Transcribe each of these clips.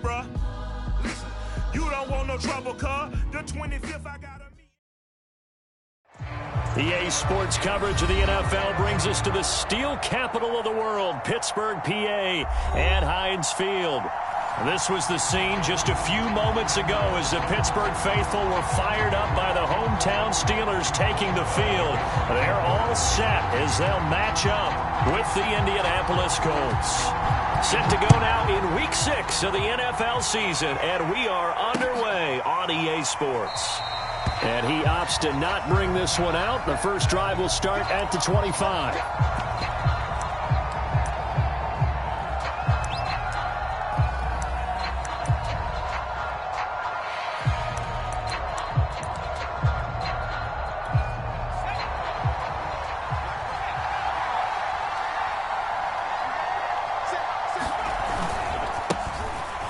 bruh. Listen, you don't want no trouble, cuz. The 25th, I gotta meet. EA Sports coverage of the NFL brings us to the steel capital of the world, Pittsburgh, PA, at Heinz Field. This was the scene just a few moments ago as the Pittsburgh faithful were fired up by the hometown Steelers taking the field. They're all set as they'll match up with the Indianapolis Colts. Set to go now in Week 6 of the NFL season, and we are underway on EA Sports. And he opts to not bring this one out. The first drive will start at the 25.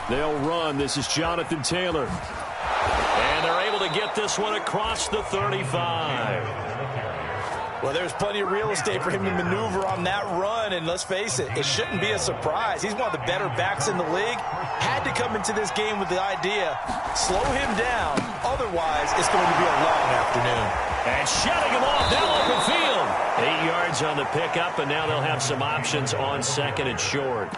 They'll run. This is Jonathan Taylor. And they're able to get this one across the 35. Well, there's plenty of real estate for him to maneuver on that run, and let's face it, it shouldn't be a surprise. He's one of the better backs in the league. Had to come into this game with the idea, slow him down, otherwise it's going to be a long afternoon. And shutting him off down open field. 8 yards on the pickup, and now they'll have some options on second and short.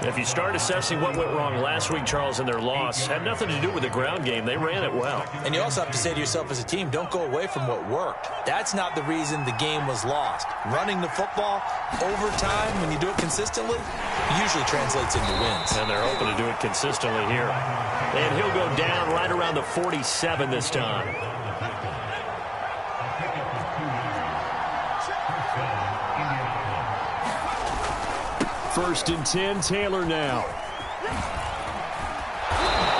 If you start assessing what went wrong last week, Charles, in their loss, had nothing to do with the ground game. They ran it well. And you also have to say to yourself as a team, don't go away from what worked. That's not the reason the game was lost. Running the football over time, when you do it consistently, usually translates into wins. And they're hoping to do it consistently here. And he'll go down right around the 47 this time. First and 10, Taylor now.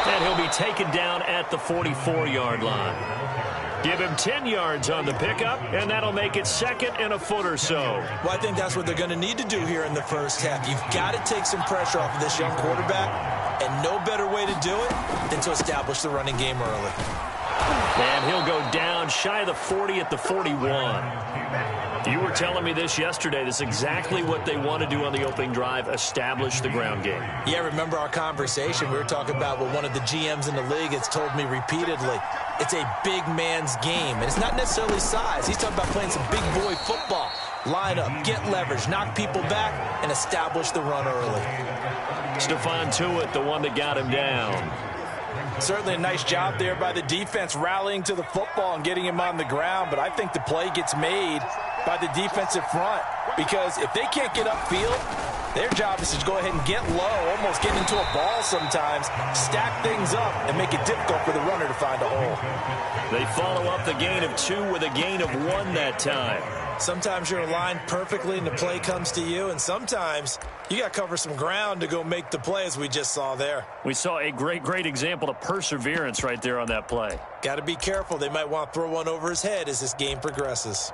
And he'll be taken down at the 44-yard line. Give him 10 yards on the pickup, and that'll make it second and a foot or so. Well, I think that's what they're going to need to do here in the first half. You've got to take some pressure off of this young quarterback, and no better way to do it than to establish the running game early. And he'll go down shy of the 40 at the 41. You were telling me this yesterday. This is exactly what they want to do on the opening drive, establish the ground game. Yeah, remember our conversation? We were talking about what one of the GMs in the league has told me repeatedly. It's a big man's game, and it's not necessarily size. He's talking about playing some big boy football. Line up, get leverage, knock people back, and establish the run early. Stephon Tuitt, the one that got him down. Certainly a nice job there by the defense rallying to the football and getting him on the ground, but I think the play gets made by the defensive front because if they can't get upfield, their job is to go ahead and get low, almost get into a ball sometimes, stack things up, and make it difficult for the runner to find a hole. They follow up the gain of 2 with a gain of 1 that time. Sometimes you're aligned perfectly and the play comes to you, and sometimes you got to cover some ground to go make the play as we just saw there. We saw a great example of perseverance right there on that play. Got to be careful. They might want to throw one over his head as this game progresses.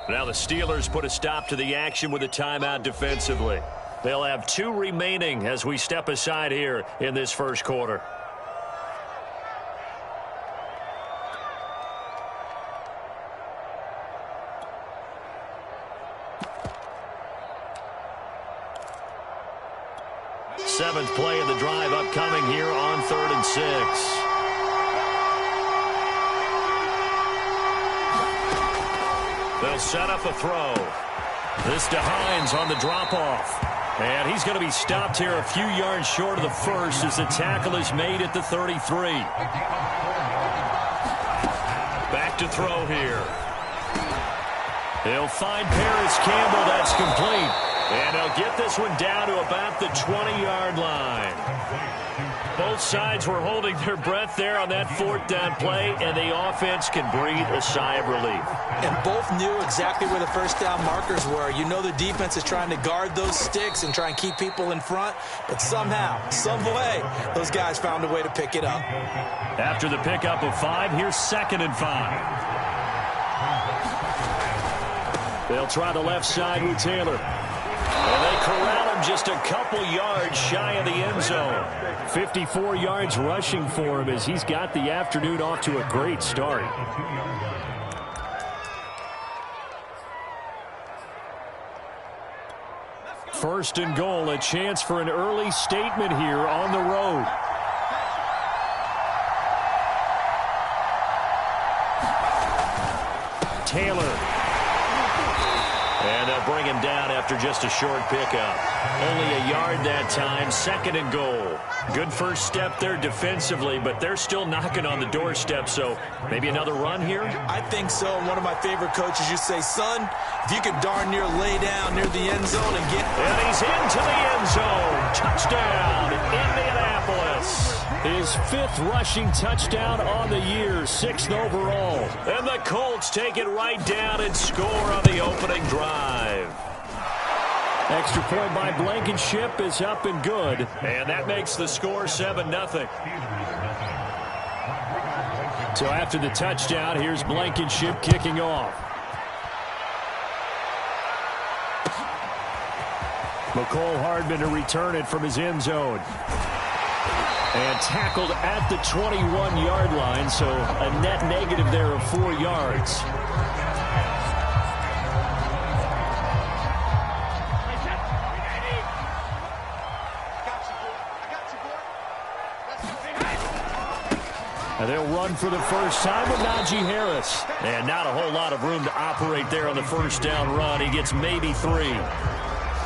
Now the Steelers put a stop to the action with a timeout defensively. They'll have 2 remaining as we step aside here in this first quarter. Seventh play of the drive upcoming here on 3rd and 6. They'll set up a throw. This to Hines on the drop-off. And he's going to be stopped here a few yards short of the first as the tackle is made at the 33. Back to throw here. He'll find Paris Campbell. That's complete. And they'll get this one down to about the 20-yard line. Both sides were holding their breath there on that 4th down play, and the offense can breathe a sigh of relief. And both knew exactly where the first down markers were. You know the defense is trying to guard those sticks and try and keep people in front, but somehow, some way, those guys found a way to pick it up. After the pickup of 5, here's 2nd and 5. They'll try the left side with Taylor. And they corral him just a couple yards shy of the end zone. 54 yards rushing for him as he's got the afternoon off to a great start. First and goal, a chance for an early statement here on the road. Taylor. And they'll bring him down after just a short pickup. Only a yard that time, second and goal. Good first step there defensively, but they're still knocking on the doorstep, so maybe another run here? I think so. One of my favorite coaches used to say, son, if you could darn near lay down near the end zone and get... And he's into the end zone. Touchdown, Indianapolis. His fifth rushing touchdown on the year, sixth overall. And the Colts take it right down and score on the opening drive. Extra point by Blankenship is up and good. And that makes the score 7-0. So after the touchdown, here's Blankenship kicking off. McCole Hardman to return it from his end zone. And tackled at the 21-yard line, so a net negative there of 4 yards. And they'll run for the first time with Najee Harris. And not a whole lot of room to operate there on the first down run. He gets maybe 3.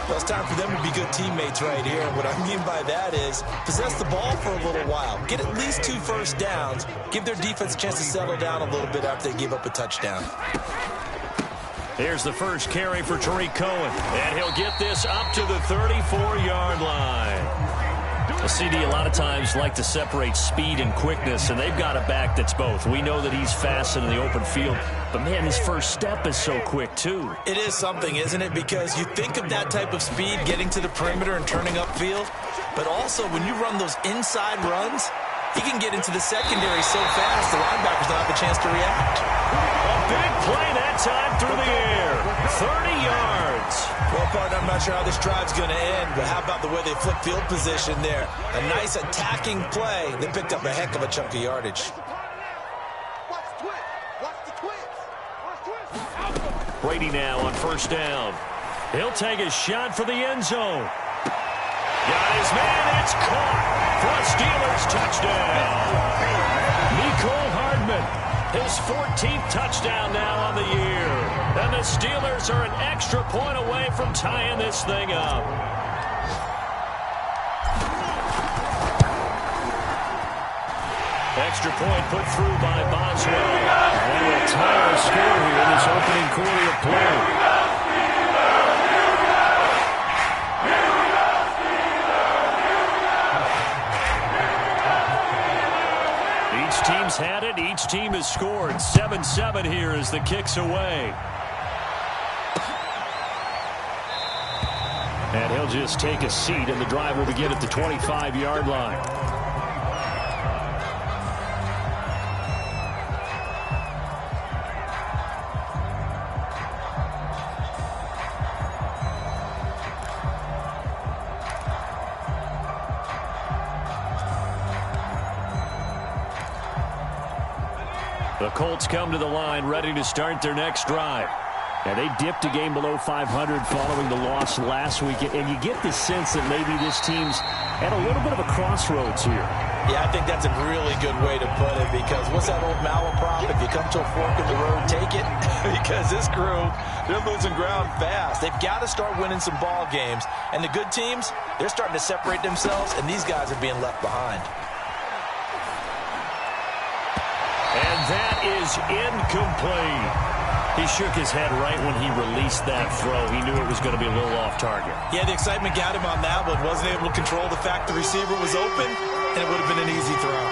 Well, it's time for them to be good teammates right here. What I mean by that is possess the ball for a little while. Get at least 2 first downs. Give their defense a chance to settle down a little bit after they give up a touchdown. Here's the first carry for Tariq Cohen. And he'll get this up to the 34-yard line. A CD a lot of times like to separate speed and quickness, and they've got a back that's both. We know that he's fast in the open field, but, man, his first step is so quick, too. It is something, isn't it? Because you think of that type of speed getting to the perimeter and turning upfield, but also when you run those inside runs, he can get into the secondary so fast the linebackers don't have a chance to react. A big play that time through the air. 30 yards. Well, partner, I'm not sure how this drive's going to end, but how about the way they flip field position there? A nice attacking play. They picked up a heck of a chunk of yardage. Brady now on first down. He'll take a shot for the end zone. Got his man. It's caught for a Steelers touchdown. Mecole Hardman, his 14th touchdown now on the year. And the Steelers are an extra point away from tying this thing up. Extra point put through by Boswell. And we'll tie the score here in this opening quarter of play. Each team's had it. Each team has scored. 7-7 here as the kick's away. And he'll just take a seat, and the drive will begin at the 25-yard line. The Colts come to the line ready to start their next drive. And they dipped a game below 500 following the loss last week. And you get the sense that maybe this team's at a little bit of a crossroads here. Yeah, I think that's a really good way to put it, because what's that old malaprop? If you come to a fork in the road, take it. Because this crew, they're losing ground fast. They've got to start winning some ball games. And the good teams, they're starting to separate themselves, and these guys are being left behind. And that is incomplete. He shook his head right when he released that throw. He knew it was going to be a little off target. Yeah, the excitement got him on that one. Wasn't able to control the fact the receiver was open, and it would have been an easy throw.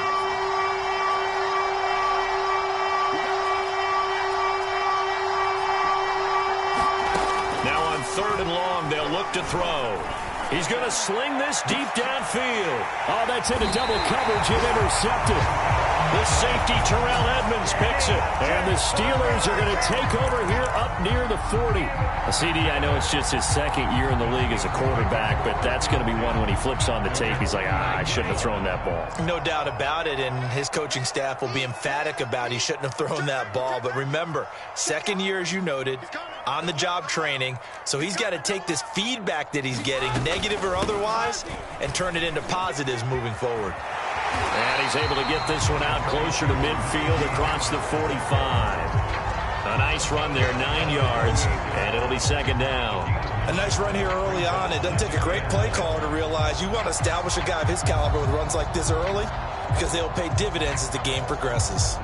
Now on 3rd and long, they'll look to throw. He's going to sling this deep downfield. Oh, that's into double coverage and intercepted. The safety, Terrell Edmonds, picks it. And the Steelers are going to take over here up near the 40. CD, I know it's just his second year in the league as a quarterback, but that's going to be one when he flips on the tape. He's like, I shouldn't have thrown that ball. No doubt about it, and his coaching staff will be emphatic about he shouldn't have thrown that ball. But remember, second year, as you noted, on-the-job training, so he's got to take this feedback that he's getting, negative or otherwise, and turn it into positives moving forward. And he's able to get this one out closer to midfield across the 45. A nice run there, 9 yards, and it'll be second down. A nice run here early on. It doesn't take a great play caller to realize you want to establish a guy of his caliber with runs like this early because they'll pay dividends as the game progresses.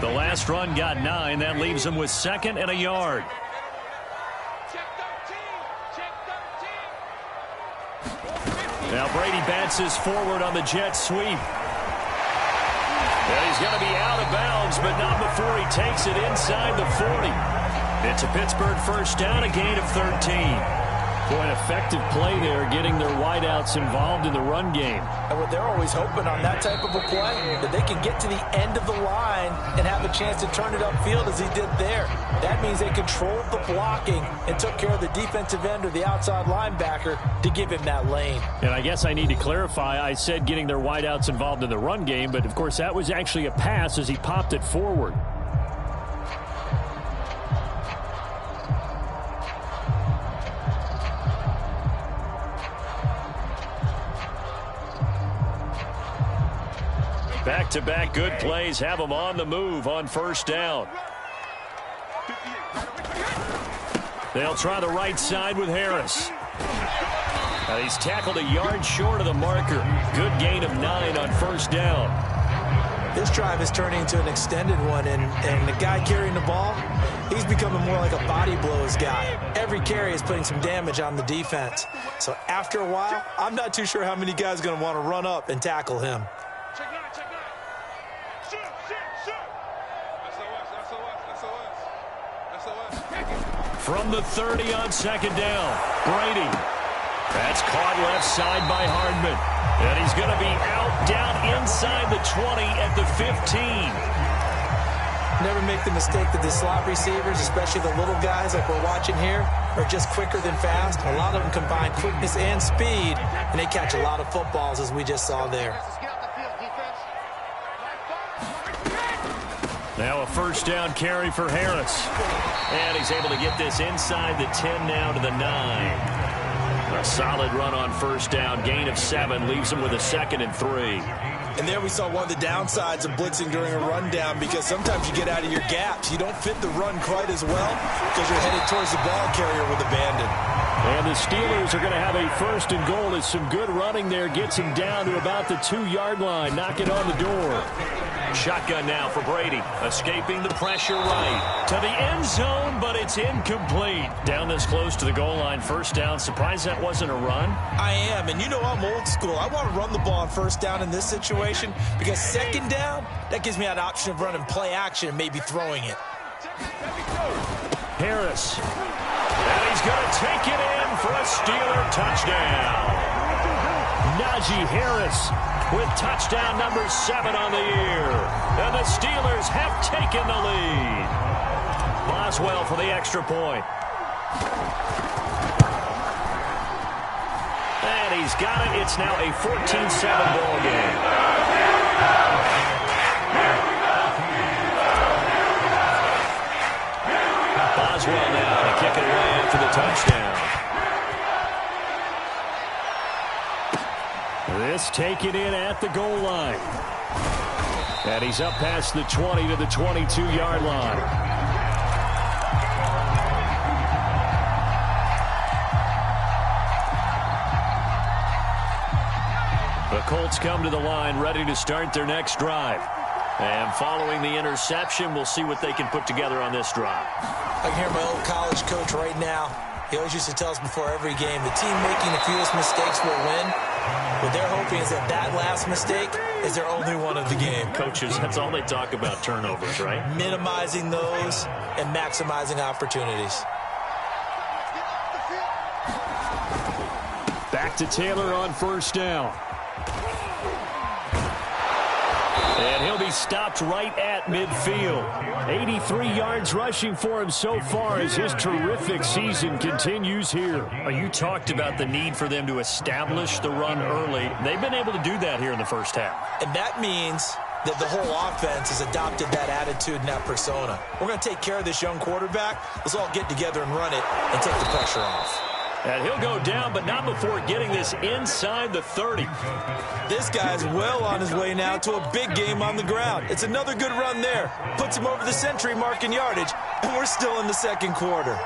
The last run got 9. That leaves him with second and a yard. Now Brady bounces forward on the jet sweep. And he's going to be out of bounds, but not before he takes it inside the 40. It's a Pittsburgh first down, a gain of 13. Boy, an effective play there, getting their wideouts involved in the run game. And what they're always hoping on that type of a play, that they can get to the end of the line and have a chance to turn it upfield as he did there. That means they controlled the blocking and took care of the defensive end or the outside linebacker to give him that lane. And I guess I need to clarify, I said getting their wideouts involved in the run game, but of course that was actually a pass as he popped it forward. Back-to-back good plays have him on the move on first down. They'll try the right side with Harris. And he's tackled a yard short of the marker. Good gain of 9 on first down. This drive is turning into an extended one, and the guy carrying the ball, he's becoming more like a body blows guy. Every carry is putting some damage on the defense. So after a while, I'm not too sure how many guys are going to want to run up and tackle him. From the 30 on second down, Brady. That's caught left side by Hardman. And he's going to be out down inside the 20 at the 15. Never make the mistake that the slot receivers, especially the little guys like we're watching here, are just quicker than fast. A lot of them combine quickness and speed, and they catch a lot of footballs, as we just saw there. Now a first down carry for Harris. And he's able to get this inside the 10 now to the 9. A solid run on first down. Gain of 7 leaves him with a second and 3. And there we saw one of the downsides of blitzing during a rundown, because sometimes you get out of your gaps. You don't fit the run quite as well because you're headed towards the ball carrier with abandon. And the Steelers are going to have a first and goal as some good running there gets him down to about the 2-yard line. Knock it on the door. Shotgun now for Brady. Escaping the pressure right to the end zone, but it's incomplete. Down this close to the goal line, first down. Surprised that wasn't a run? I am, and you know I'm old school. I want to run the ball on first down in this situation because second down, that gives me an option of running play action and maybe throwing it. Harris. And he's going to take it in for a Steeler touchdown. Najee Harris with touchdown number 7 on the year. And the Steelers have taken the lead. Boswell for the extra point. And he's got it. It's now a 14-7 ball game. Boswell now to kick it away after the touchdown. This taken in at the goal line. And he's up past the 20 to the 22-yard line. The Colts come to the line ready to start their next drive. And following the interception, we'll see what they can put together on this drive. I can hear my old college coach right now. He always used to tell us before every game, the team making the fewest mistakes will win. What they're hoping is that last mistake is their only one of the game. Coaches, that's all they talk about, turnovers, right? Minimizing those and maximizing opportunities. Back to Taylor on first down. And he'll be stopped right at midfield. 83 yards rushing for him so far as his terrific season continues here. You talked about the need for them to establish the run early. They've been able to do that here in the first half. And that means that the whole offense has adopted that attitude and that persona. We're going to take care of this young quarterback. Let's all get together and run it and take the pressure off. And he'll go down, but not before getting this inside the 30. This guy's well on his way now to a big game on the ground. It's another good run there. Puts him over the century mark in yardage, and we're still in the second quarter.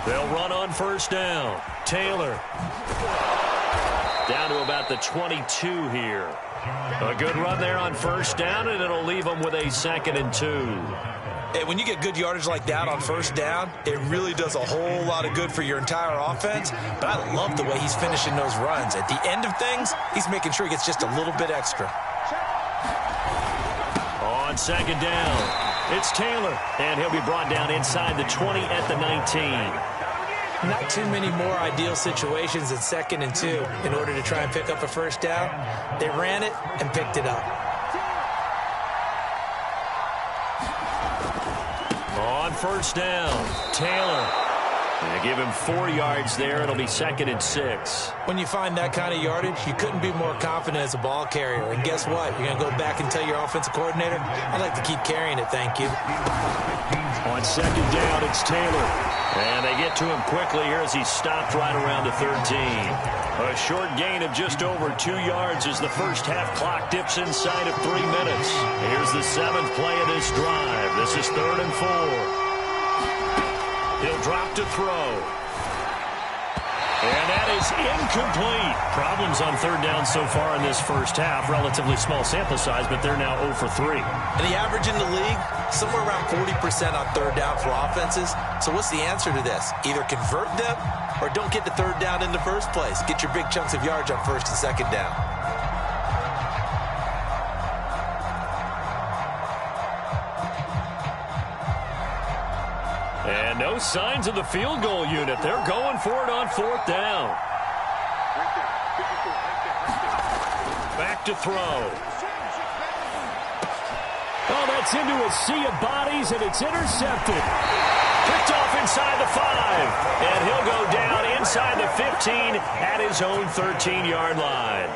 They'll run on first down. Taylor. Down to about the 22 here. A good run there on first down, and it'll leave them with a 2nd and 2. Hey, when you get good yardage like that on first down, it really does a whole lot of good for your entire offense. But I love the way he's finishing those runs. At the end of things, he's making sure he gets just a little bit extra. On second down, it's Taylor, and he'll be brought down inside the 20 at the 19. Not too many more ideal situations than 2nd and 2 in order to try and pick up a first down. They ran it and picked it up. On first down, Taylor. They give him 4 yards there. It'll be 2nd and 6. When you find that kind of yardage, you couldn't be more confident as a ball carrier. And guess what? You're going to go back and tell your offensive coordinator, I'd like to keep carrying it, thank you. On second down, it's Taylor. And they get to him quickly here as he's stopped right around the 13. A short gain of just over 2 yards as the first half clock dips inside of 3 minutes. Here's the 7th play of this drive. This is 3rd and 4. He'll drop to throw. And that is incomplete. Problems on 3rd down so far in this first half. Relatively small sample size, but they're now 0 for 3. And the average in the league, somewhere around 40% on 3rd down for offenses. So what's the answer to this? Either convert them or don't get the 3rd down in the first place. Get your big chunks of yards on 1st and 2nd down. And no signs of the field goal unit. They're going for it on 4th down. Back to throw. Oh, that's into a sea of bodies, and it's intercepted. Picked off inside the 5. And he'll go down inside the 15 at his own 13-yard line.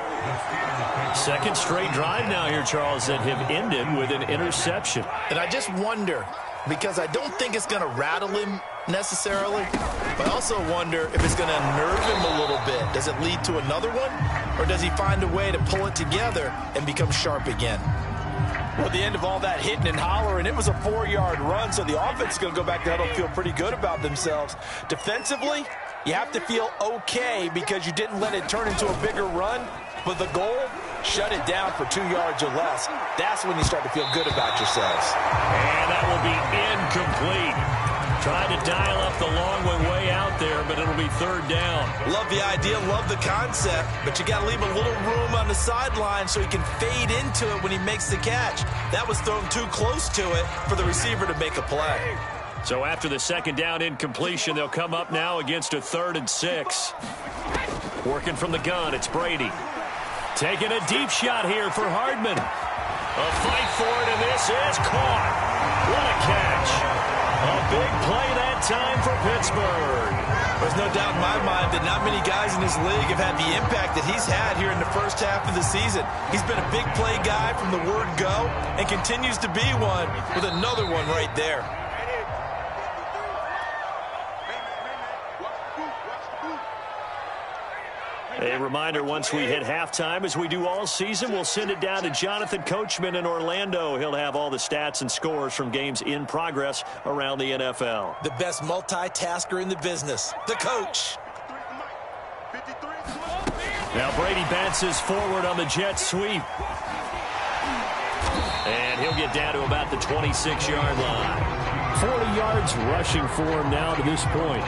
2nd straight drive now here, Charles, that have ended with an interception. And I just wonder, because I don't think it's going to rattle him necessarily, but I also wonder if it's going to unnerve him a little bit. Does it lead to another one, or does he find a way to pull it together and become sharp again? Well, at the end of all that hitting and hollering, it was a 4-yard run, so the offense is going to go back to huddle and feel pretty good about themselves. Defensively, you have to feel okay because you didn't let it turn into a bigger run, but the goal, shut it down for 2 yards or less. That's when you start to feel good about yourselves. And that will be incomplete. Trying to dial up the long one way out there, but it'll be 3rd down. Love the idea, love the concept, but you got to leave a little room on the sideline so he can fade into it when he makes the catch. That was thrown too close to it for the receiver to make a play. So after the 2nd down incompletion, they'll come up now against a 3rd and 6. Working from the gun, it's Brady. Taking a deep shot here for Hardman. A fight for it, and this is caught. What a catch. A big play that time for Pittsburgh. There's no doubt in my mind that not many guys in this league have had the impact that he's had here in the first half of the season. He's been a big play guy from the word go and continues to be one with another one right there. A reminder, once we hit halftime, as we do all season, we'll send it down to Jonathan Coachman in Orlando. He'll have all the stats and scores from games in progress around the NFL. The best multitasker in the business, the coach. Now Brady bounces forward on the jet sweep. And he'll get down to about the 26-yard line. 40 yards rushing for him now to this point.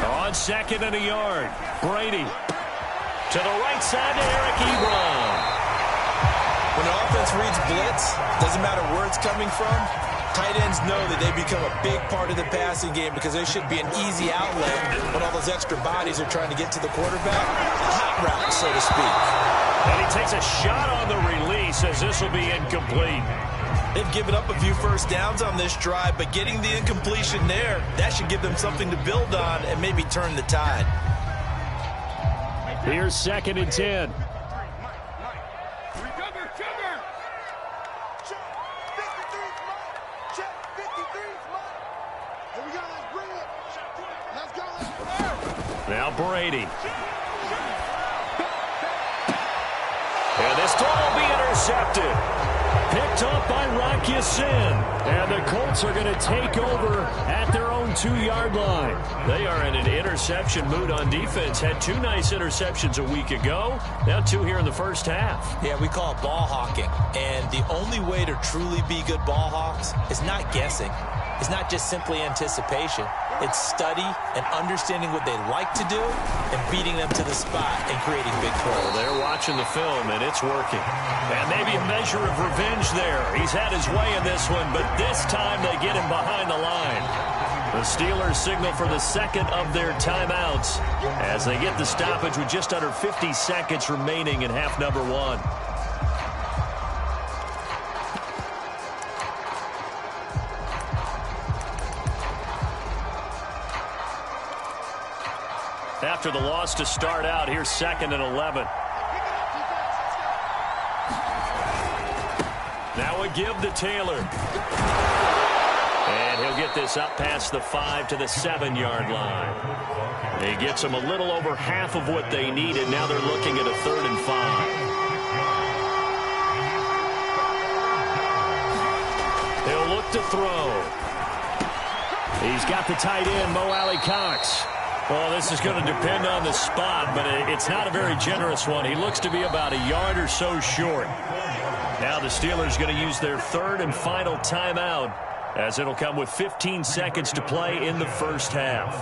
On second and a yard, Brady. To the right side to Eric Ebron. When an offense reads blitz, doesn't matter where it's coming from, tight ends know that they become a big part of the passing game because there should be an easy outlet when all those extra bodies are trying to get to the quarterback. A hot route, so to speak. And he takes a shot on the release as this will be incomplete. They've given up a few first downs on this drive, but getting the incompletion there, that should give them something to build on and maybe turn the tide. Here's 2nd and 10. Now Brady. And this throw will be intercepted. Picked up by Rocky Sin. And the Colts are going to take over at their own 2-yard line. They are in an interception mood on defense. Had 2 nice interceptions a week ago. Now 2 here in the first half. Yeah, we call it ball hawking. And the only way to truly be good ball hawks is not guessing. It's not just simply anticipation. It's study and understanding what they like to do and beating them to the spot and creating big plays. Well, they're watching the film, and it's working. And maybe a measure of revenge there. He's had his way in this one, but this time they get him behind the line. The Steelers signal for the 2nd of their timeouts as they get the stoppage with just under 50 seconds remaining in half number 1. After the loss to start out, here's 2nd and 11. Now a give to Taylor. And he'll get this up past the 5 to the 7-yard line. He gets them a little over half of what they needed. Now they're looking at a 3rd and 5. He'll look to throw. He's got the tight end, Mo Alley-Cox. Well, this is going to depend on the spot, but it's not a very generous one. He looks to be about a yard or so short. Now the Steelers going to use their 3rd and final timeout as it'll come with 15 seconds to play in the first half.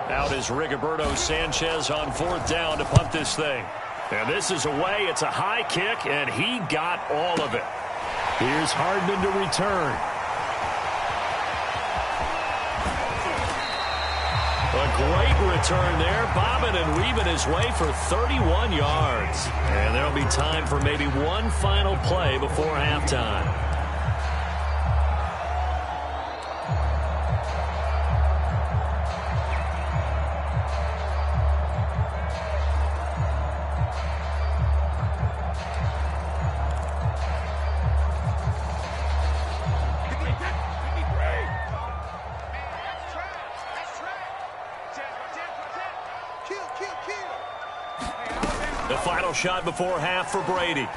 Out is Rigoberto Sanchez on 4th down to punt this thing. And this is away. It's a high kick, and he got all of it. Here's Hardman to return. A great return there, bobbing and weaving his way for 31 yards. And there'll be time for maybe one final play before halftime. The final shot before half for Brady.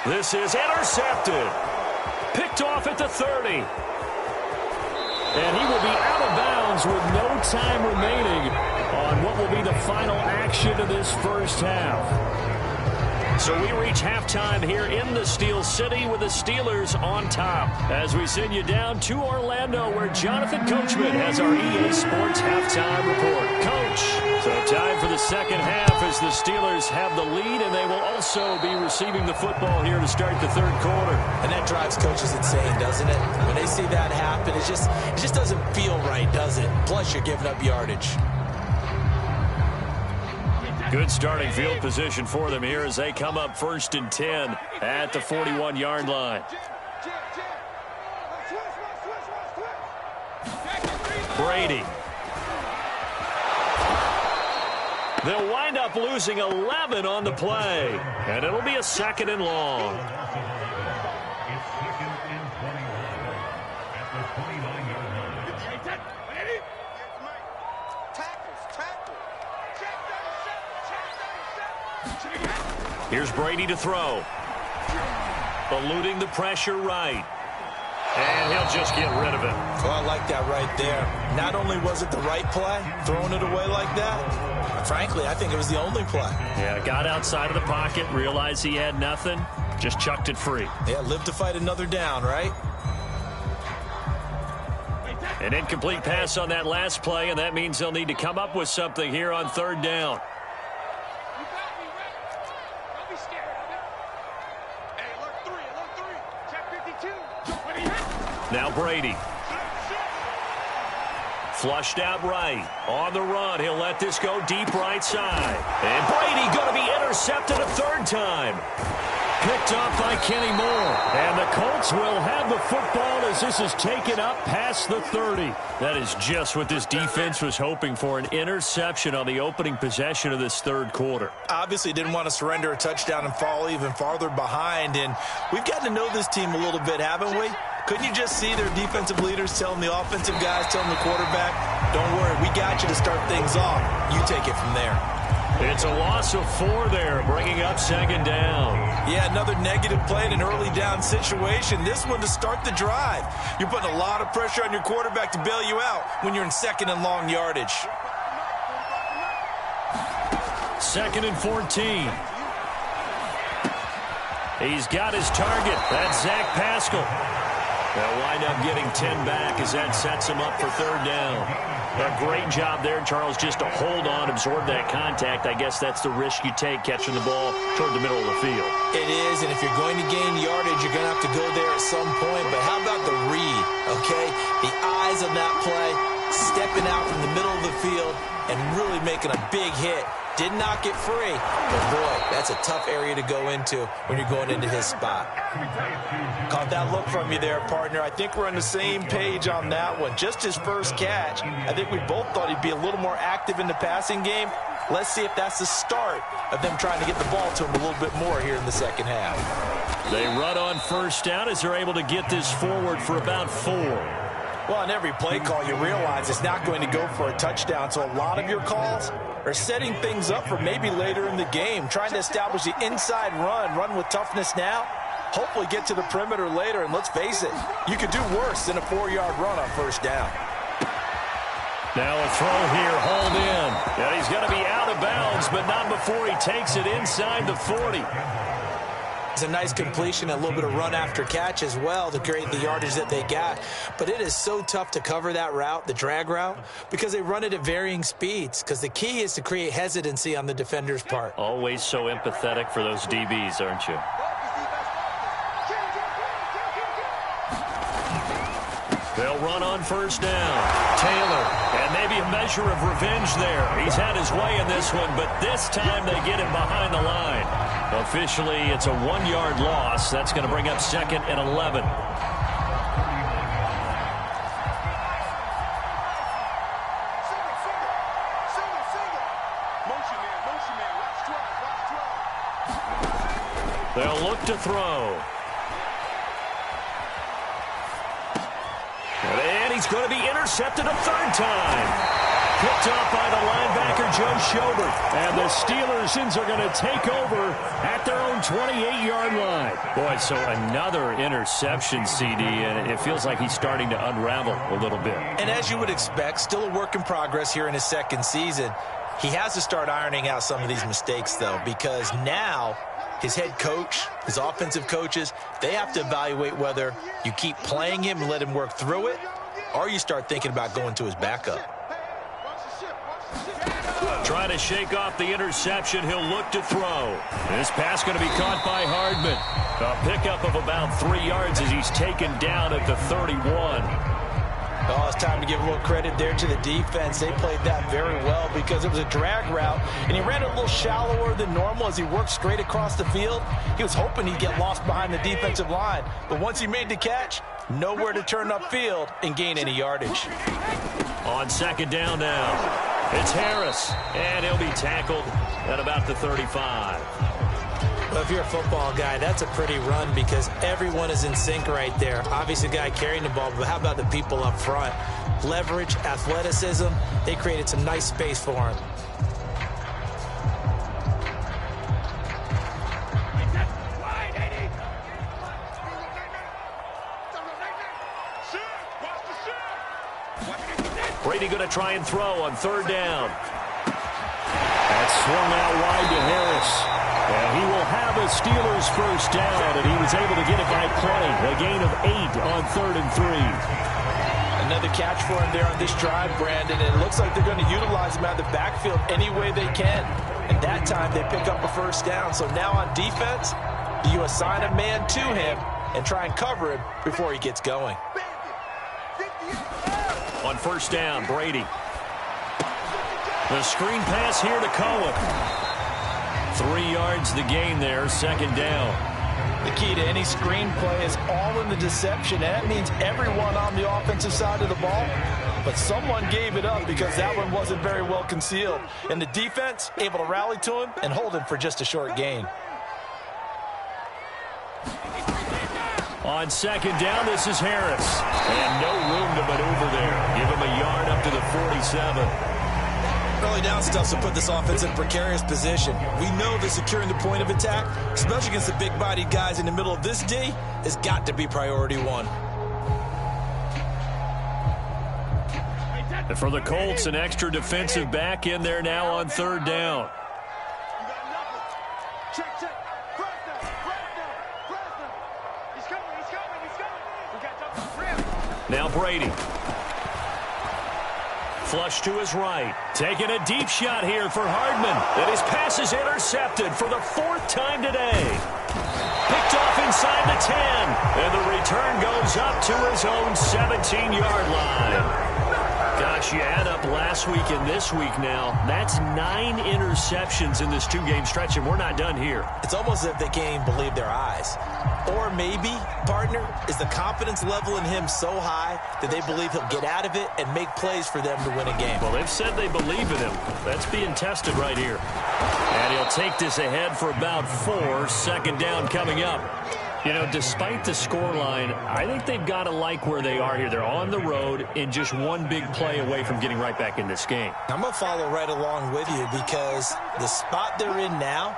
This is intercepted. Picked off at the 30. And he will be out of bounds with no time remaining on what will be the final action of this first half. So we reach halftime here in the Steel City with the Steelers on top as we send you down to Orlando where Jonathan Coachman has our EA Sports halftime report. Coach, so time for the second half as the Steelers have the lead and they will also be receiving the football here to start the third quarter. And that drives coaches insane, doesn't it? When they see that happen, it just doesn't feel right, does it? Plus you're giving up yardage. Good starting field position for them here as they come up 1st and 10 at the 41-yard line. Brady. They'll wind up losing 11 on the play, and it'll be a 2nd and long. Here's Brady to throw. Eluding the pressure right. And he'll just get rid of it. Oh, I like that right there. Not only was it the right play, throwing it away like that, Frankly, I think it was the only play. Yeah, got outside of the pocket, realized he had nothing, just chucked it free. Yeah, live to fight another down, right? An incomplete pass on that last play, and that means they'll need to come up with something here on third down. Now Brady. Flushed out right. On the run. He'll let this go deep right side. And Brady going to be intercepted a third time. Picked off by Kenny Moore. And the Colts will have the football as this is taken up past the 30. That is just what this defense was hoping for, an interception on the opening possession of this third quarter. Obviously didn't want to surrender a touchdown and fall even farther behind. And we've gotten to know this team a little bit, haven't we? Couldn't you just see their defensive leaders telling the offensive guys, telling the quarterback, don't worry, we got you to start things off. You take it from there. It's a loss of 4 there, bringing up second down. Yeah, another negative play in an early down situation. This one to start the drive. You're putting a lot of pressure on your quarterback to bail you out when you're in second and long yardage. 2nd and 14. He's got his target. That's Zach Pascal. They'll wind up getting 10 back as that sets him up for third down. A great job there, Charles, just to hold on, absorb that contact. I guess that's the risk you take catching the ball toward the middle of the field. It is, and if you're going to gain yardage, you're going to have to go there at some point. But how about the read, okay? The eyes on that play, stepping out from the middle of the field and really making a big hit. Did not get free, but boy, that's a tough area to go into when you're going into his spot. Caught that look from you there, partner. I think we're on the same page on that one. Just his first catch. I think we both thought he'd be a little more active in the passing game. Let's see if that's the start of them trying to get the ball to him a little bit more here in the second half. They run on first down as they're able to get this forward for about 4. Well, on every play call, you realize it's not going to go for a touchdown, so a lot of your calls are setting things up for maybe later in the game, trying to establish the inside run with toughness now, hopefully get to the perimeter later, and let's face it, you could do worse than a 4-yard run on first down. Now a throw here, hauled in. And he's going to be out of bounds, but not before he takes it inside the 40. It's a nice completion, a little bit of run after catch as well to create the yardage that they got. But it is so tough to cover that route, the drag route, because they run it at varying speeds. Because the key is to create hesitancy on the defender's part. Always so empathetic for those DBs, aren't you? They'll run on first down. Taylor, and maybe a measure of revenge there. He's had his way in this one, but this time they get him behind the line. Officially, it's a 1-yard loss. That's going to bring up 2nd and 11. They'll look to throw. And he's going to be intercepted a third time. Picked off by the linebacker, Joe Schobert. And the Steelers are going to take over at their own 28-yard line. Boy, so another interception, CD, and it feels like he's starting to unravel a little bit. And as you would expect, still a work in progress here in his second season. He has to start ironing out some of these mistakes, though, because now his head coach, his offensive coaches, they have to evaluate whether you keep playing him and let him work through it, or you start thinking about going to his backup. Trying to shake off the interception. He'll look to throw. This pass going to be caught by Hardman. A pickup of about 3 yards as he's taken down at the 31. Oh, it's time to give a little credit there to the defense. They played that very well because it was a drag route, and he ran it a little shallower than normal as he worked straight across the field. He was hoping he'd get lost behind the defensive line, but once he made the catch, nowhere to turn upfield and gain any yardage. On second down now, it's Harris, and he'll be tackled at about the 35. Well, if you're a football guy, that's a pretty run because everyone is in sync right there. Obviously, the guy carrying the ball, but how about the people up front? Leverage, athleticism, they created some nice space for him. Brady going to try and throw on third down. Swung out wide to Harris. And he will have a Steelers first down, and he was able to get it by play. A gain of 8 on 3rd and 3. Another catch for him there on this drive, Brandon. And it looks like they're going to utilize him out of the backfield any way they can. And that time they pick up a first down. So now on defense, you assign a man to him and try and cover him before he gets going. On first down, Brady. The screen pass here to Cohen. 3 yards the gain there, second down. The key to any screen play is all in the deception. That means everyone on the offensive side of the ball. But someone gave it up because that one wasn't very well concealed. And the defense able to rally to him and hold him for just a short gain. On second down, this is Harris. And no room to maneuver there. Give him a yard up to the 47. Early down stuff will put this offense in a precarious position. We know that securing the point of attack, especially against the big-bodied guys in the middle of this D, has got to be priority one. And for the Colts, an extra defensive back in there now on third down. Now Brady. Flush to his right. Taking a deep shot here for Hardman. And his pass is intercepted for the 4th time today. Picked off inside the 10. And the return goes up to his own 17-yard line. Gosh, you add up last week and this week now. That's 9 interceptions in this 2-game stretch, and we're not done here. It's almost as if they can't even believe their eyes. Or maybe, partner, is the confidence level in him so high that they believe he'll get out of it and make plays for them to win a game. Well, they've said they believe in him. That's being tested right here. And he'll take this ahead for about 4. Second down coming up. You know, despite the scoreline, I think they've got to like where they are here. They're on the road and just one big play away from getting right back in this game. I'm going to follow right along with you because the spot they're in now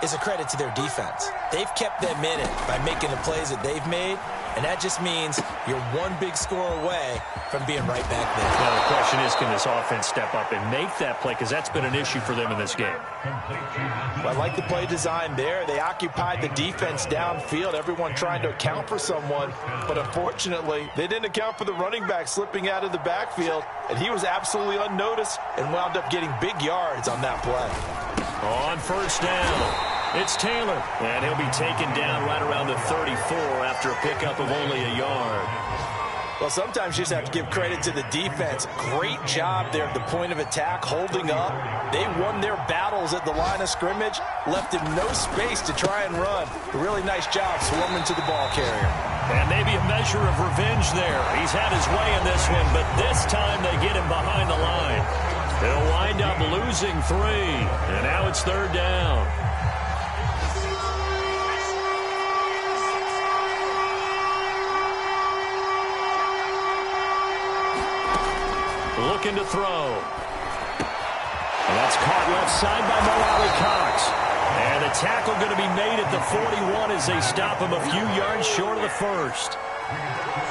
is a credit to their defense. They've kept them in it by making the plays that they've made, and that just means you're one big score away from being right back there. Now, the question is, can this offense step up and make that play? Because that's been an issue for them in this game. Well, I like the play design there. They occupied the defense downfield, everyone trying to account for someone. But unfortunately, they didn't account for the running back slipping out of the backfield. And he was absolutely unnoticed and wound up getting big yards on that play. On first down, it's Taylor. And he'll be taken down right around the 34 after a pickup of only a yard. Well, sometimes you just have to give credit to the defense. Great job there at the point of attack, holding up. They won their battles at the line of scrimmage, left him no space to try and run. A really nice job swarming to the ball carrier. And maybe a measure of revenge there. He's had his way in this one, but this time they get him behind the line. They'll wind up losing 3, and now it's third down. Looking to throw. And that's caught left side by Mo Cox. And the tackle going to be made at the 41 as they stop him a few yards short of the first.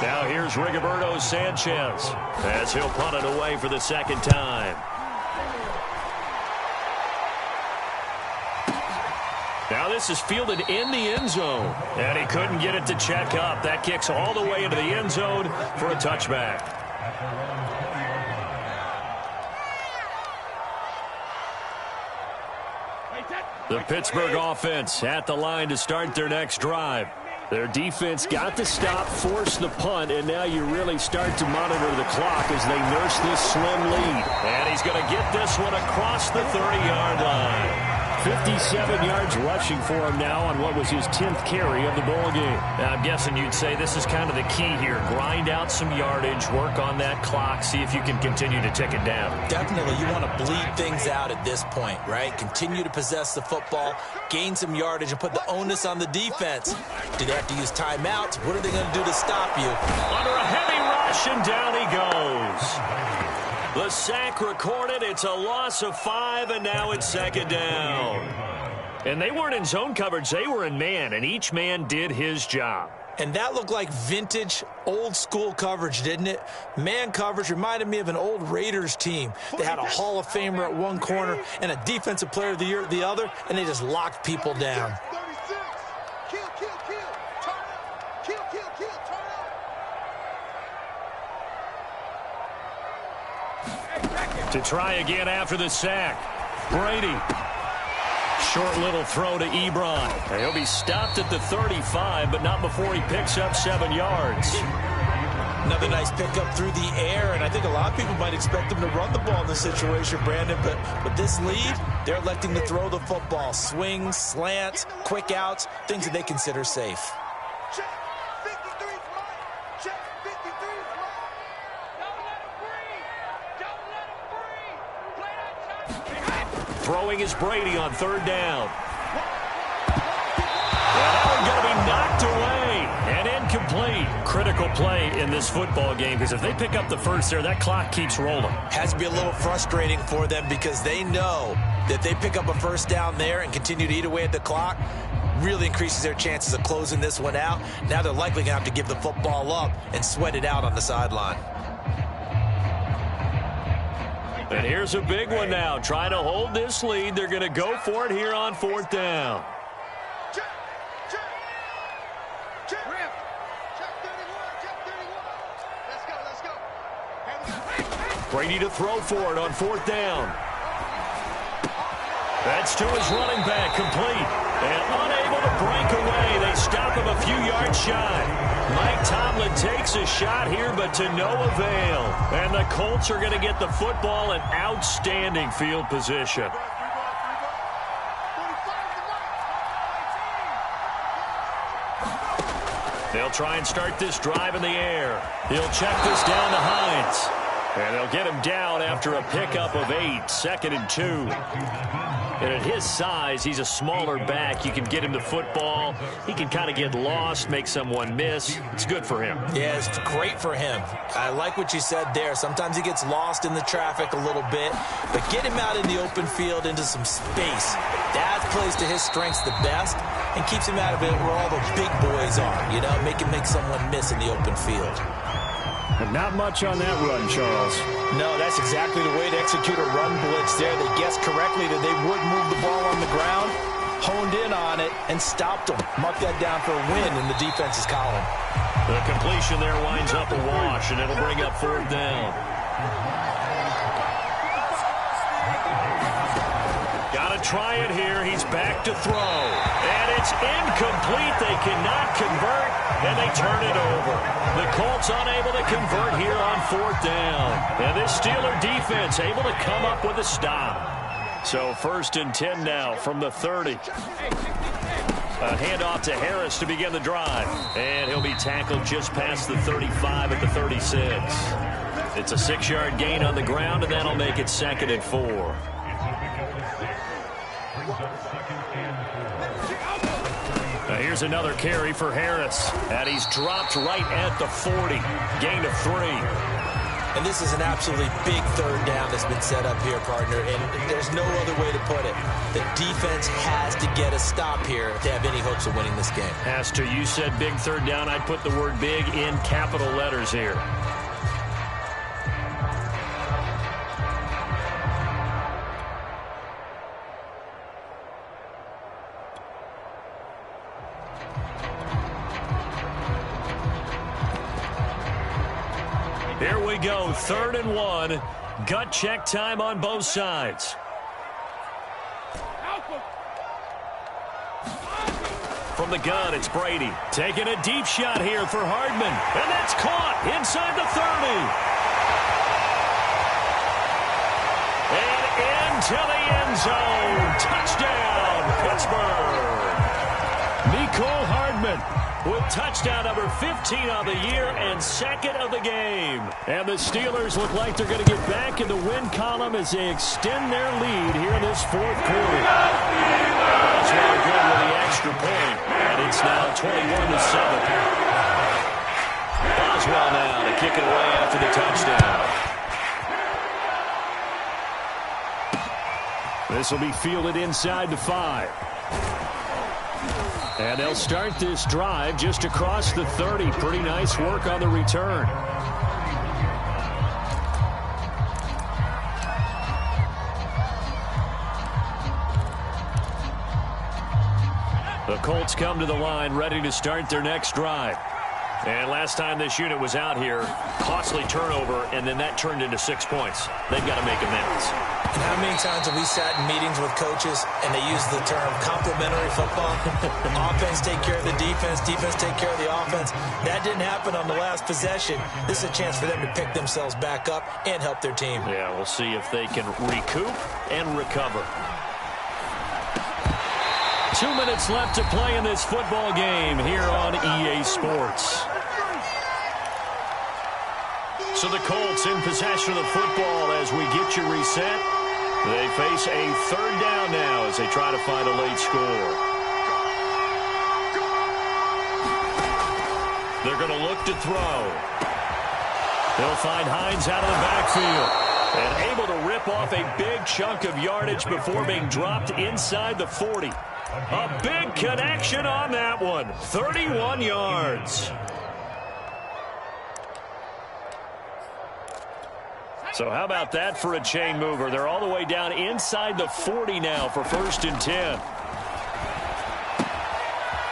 Now here's Rigoberto Sanchez as he'll punt it away for the second time. Now this is fielded in the end zone. And he couldn't get it to check up. That kicks all the way into the end zone for a touchback. The Pittsburgh offense at the line to start their next drive. Their defense got the stop, forced the punt, and now you really start to monitor the clock as they nurse this slim lead. And he's going to get this one across the 30-yard line. 57 yards rushing for him now on what was his 10th carry of the ball game. Now, I'm guessing you'd say this is kind of the key here. Grind out some yardage, work on that clock, see if you can continue to tick it down. Definitely, you want to bleed things out at this point, right? Continue to possess the football, gain some yardage, and put the onus on the defense. Do they have to use timeouts? What are they going to do to stop you? Under a heavy rush, and down he goes. The sack recorded. It's a loss of 5, and now it's second down. And they weren't in zone coverage. They were in man, and each man did his job. And that looked like vintage, old-school coverage, didn't it? Man coverage reminded me of an old Raiders team. They had a Hall of Famer at one corner and a Defensive Player of the Year at the other, and they just locked people down. To try again after the sack. Brady. Short little throw to Ebron. He'll be stopped at the 35, but not before he picks up 7 yards. Another nice pickup through the air, and I think a lot of people might expect him to run the ball in this situation, Brandon, but with this lead, they're electing to throw the football. Swings, slants, quick outs, things that they consider safe. Throwing is Brady on 3rd down. And that one's going to be knocked away and incomplete. Critical play in this football game because if they pick up the first there, that clock keeps rolling. Has to be a little frustrating for them because they know that they pick up a first down there and continue to eat away at the clock, really increases their chances of closing this one out. Now they're likely going to have to give the football up and sweat it out on the sideline. And here's a big one now. Trying to hold this lead. They're going to go for it here on 4th down. Brady to throw for it on 4th down. That's to his running back, complete. And unable to break away. They stop him a few yards shy. Mike Tomlin takes a shot here, but to no avail. And the Colts are going to get the football in outstanding field position. They'll try and start this drive in the air. He'll check this down to Hines. And they'll get him down after a pickup of 8, 2nd and 2. And at his size, he's a smaller back. You can get him the football. He can kind of get lost, make someone miss. It's good for him. Yeah, it's great for him. I like what you said there. Sometimes he gets lost in the traffic a little bit, but get him out in the open field into some space. That plays to his strengths the best and keeps him out of it where all the big boys are, you know, make someone miss in the open field. And not much on that run, Charles. No, that's exactly the way to execute a run blitz there. They guessed correctly that they would move the ball on the ground, honed in on it, and stopped them. Mark that down for a win in the defense's column. The completion there winds up a wash, and it'll bring up 4th down. Got to try it here. He's back to throw. And it's incomplete. They cannot convert, and they turn it over. The Colts unable to convert here on 4th down. And this Steeler defense able to come up with a stop. So 1st and 10 now from the 30. A handoff to Harris to begin the drive. And he'll be tackled just past the 35 at the 36. It's a 6-yard gain on the ground, and that'll make it 2nd and 4. Now here's another carry for Harris. And he's dropped right at the 40. Gain of 3. And this is an absolutely big 3rd down that's been set up here, partner. And there's no other way to put it. The defense has to get a stop here to have any hopes of winning this game. Has to. You said big 3rd down. I'd put the word big in capital letters here. Here we go, 3rd and 1. Gut check time on both sides. From the gun, it's Brady. Taking a deep shot here for Hardman. And that's caught inside the 30. And into the end zone. Touchdown, Pittsburgh. Mecole Hardman with touchdown number 15 on the year and 2nd of the game. And the Steelers look like they're going to get back in the win column as they extend their lead here in this 4th quarter. That's really good with the extra point. And it's now 21-7. Boswell now to kick it away after the touchdown. This will be fielded inside the 5. And they'll start this drive just across the 30. Pretty nice work on the return. The Colts come to the line, ready to start their next drive. And last time this unit was out here, costly turnover, and then that turned into 6 points. They've got to make amends. And how many times have we sat in meetings with coaches and they use the term complementary football? Offense take care of the defense, defense take care of the offense. That didn't happen on the last possession. This is a chance for them to pick themselves back up and help their team. Yeah, we'll see if they can recoup and recover. 2 minutes left to play in this football game here on EA Sports. So the Colts in possession of the football as we get you reset. They face a third down now as they try to find a late score. They're going to look to throw. They'll find Hines out of the backfield and able to rip off a big chunk of yardage before being dropped inside the 40. A big connection on that one. 31 yards. So how about that for a chain mover? They're all the way down inside the 40 now for 1st and 10.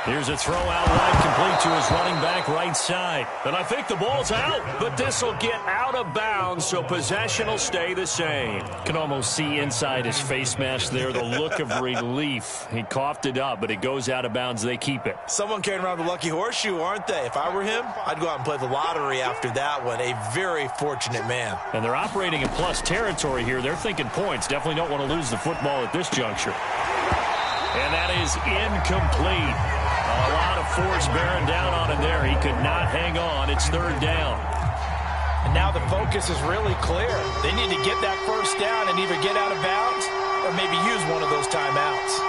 Here's a throw out wide, complete to his running back right side. And I think the ball's out, but this will get out of bounds, so possession will stay the same. Can almost see inside his face mask there the look of relief. He coughed it up, but it goes out of bounds. They keep it. Someone carrying around the lucky horseshoe, aren't they? If I were him, I'd go out and play the lottery after that one. A very fortunate man. And they're operating in plus territory here. They're thinking points. Definitely don't want to lose the football at this juncture. And that is incomplete. A lot of force bearing down on him there. He could not hang on. It's 3rd down. And now the focus is really clear. They need to get that 1st down and either get out of bounds or maybe use one of those timeouts.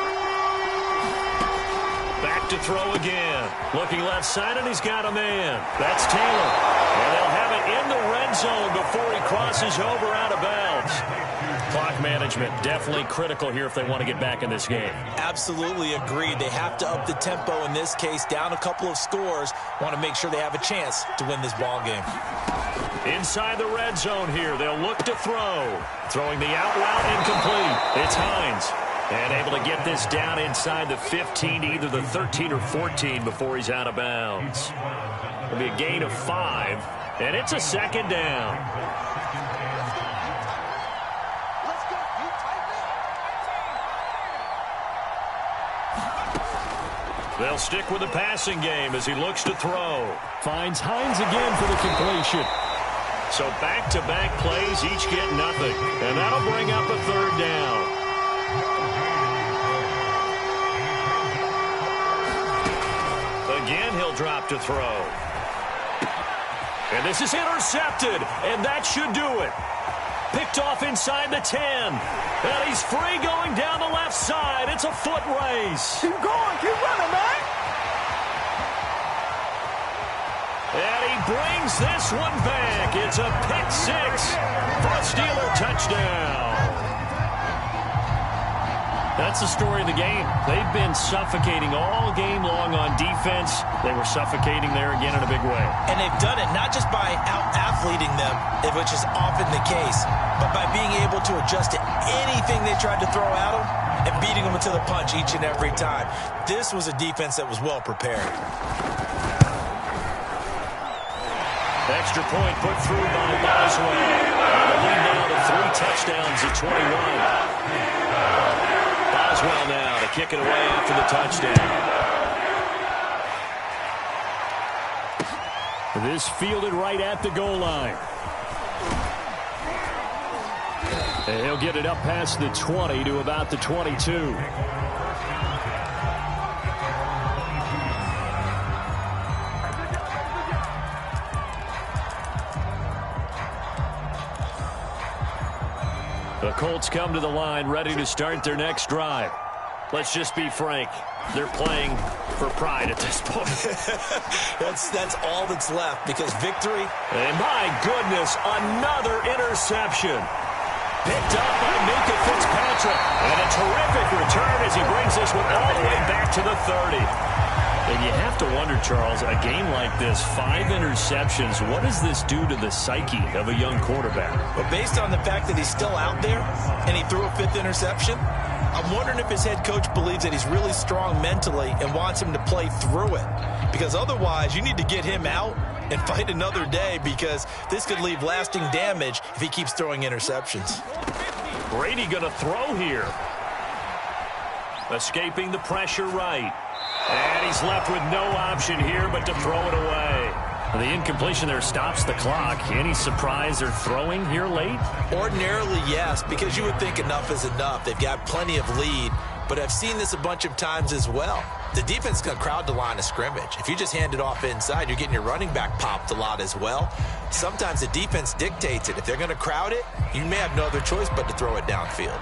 Back to throw again. Looking left side, and he's got a man. That's Taylor. And they'll have it in the red zone before he crosses over out of bounds. Clock management definitely critical here if they want to get back in this game. Absolutely agreed. They have to up the tempo in this case, down a couple of scores. Want to make sure they have a chance to win this ball game. Inside the red zone here, they'll look to throw. Throwing the out route incomplete. It's Hines. And able to get this down inside the 15, either the 13 or 14 before he's out of bounds. It'll be a gain of 5, and it's a 2nd down. They'll stick with the passing game as he looks to throw. Finds Hines again for the completion. So back-to-back plays, each get nothing. And that'll bring up a 3rd down. Again, he'll drop to throw. And this is intercepted, and that should do it. Picked off inside the 10. And he's free going down the left side. It's a foot race. Keep going. Keep running, man. And he brings this one back. It's a pick 6 for a Steeler touchdown. That's the story of the game. They've been suffocating all game long on defense. They were suffocating there again in a big way. And they've done it not just by out-athleting them, which is often the case, but by being able to adjust to anything they tried to throw at them and beating them into the punch each and every time. This was a defense that was well prepared. Extra point put through by Boswell. The lead now to 3 touchdowns at 21. Boswell now to kick it away after the touchdown. This fielded right at the goal line. And he'll get it up past the 20 to about the 22. The Colts come to the line, ready to start their next drive. Let's just be frank. They're playing for pride at this point. That's all that's left, because victory. And my goodness, another interception. Picked up by Minka Fitzpatrick. And a terrific return as he brings this one all the way back to the 30. And you have to wonder, Charles, a game like this, 5 interceptions, what does this do to the psyche of a young quarterback? But based on the fact that he's still out there and he threw a 5th interception, I'm wondering if his head coach believes that he's really strong mentally and wants him to play through it. Because otherwise, you need to get him out and fight another day, because this could leave lasting damage if he keeps throwing interceptions. Brady going to throw here. Escaping the pressure right. And he's left with no option here but to throw it away. The incompletion there stops the clock. Any surprise they're throwing here late? Ordinarily, yes, because you would think enough is enough. They've got plenty of lead, but I've seen this a bunch of times as well. The defense is going to crowd the line of scrimmage. If you just hand it off inside, you're getting your running back popped a lot as well. Sometimes the defense dictates it. If they're going to crowd it, you may have no other choice but to throw it downfield.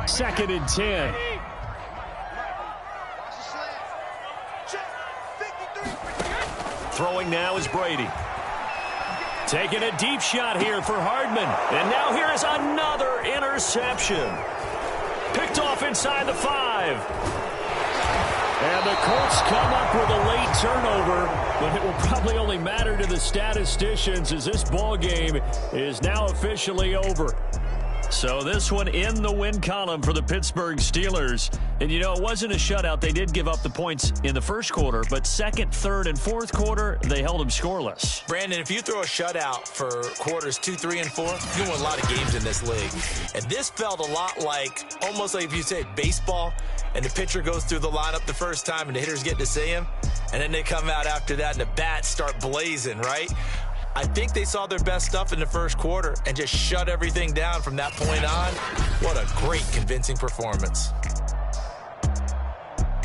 2nd and 10. Throwing now is Brady. Taking a deep shot here for Hardman. And now here is another interception. Picked off inside the 5. And the Colts come up with a late turnover, but it will probably only matter to the statisticians as this ball game is now officially over. So this one in the win column for the Pittsburgh Steelers. And, you know, it wasn't a shutout. They did give up the points in the first quarter, but 2nd, 3rd, and 4th quarter, they held them scoreless. Brandon, if you throw a shutout for quarters 2, 3, and 4, you win a lot of games in this league. And this felt a lot like, almost like if you say baseball, and the pitcher goes through the lineup the first time and the hitters get to see him, and then they come out after that and the bats start blazing, right? I think they saw their best stuff in the first quarter and just shut everything down from that point on. What a great, convincing performance.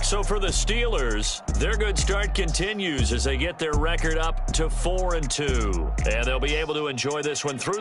So for the Steelers, their good start continues as they get their record up to 4-2. And they'll be able to enjoy this one through